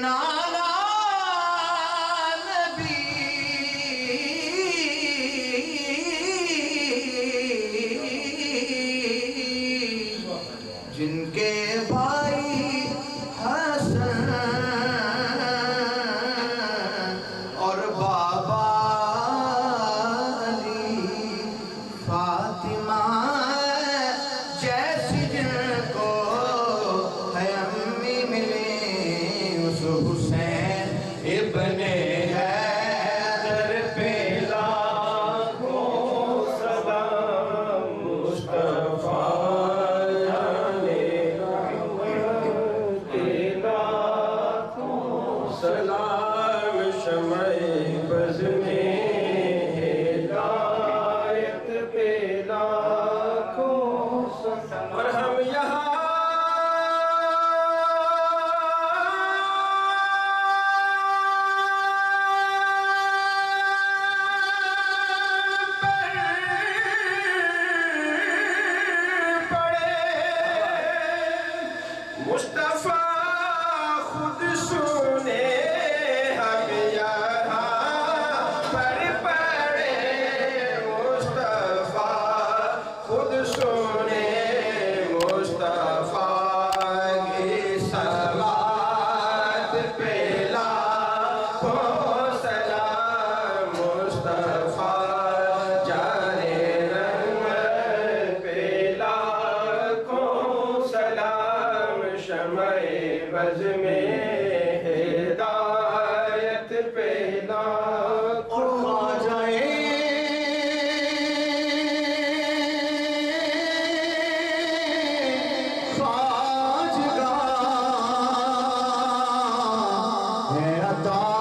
نانا نبی جن کے بھائی حسن اور بابا علی، فاطمہ جیسی جن کو ہے امی ملی، اس حسین ابن حیدر پہ لاکھوں سلام، مصطفیٰ سلام شمع بز میں ہدایت پہ لاکھوں سلام۔ اور ہم یہاں پڑے مصطفیٰ خود سنے، ہم یہاں پر پڑے مصطفیٰ خود سنے، مصطفیٰ کی صلوات پہ لاکھوں سلام، مصطفیٰ جانے رحمت پہ لاکھوں سلام، شمع بز میں ہدایت پہ لاکھوں۔ اور خواجہ خواجگاہ ہے عطا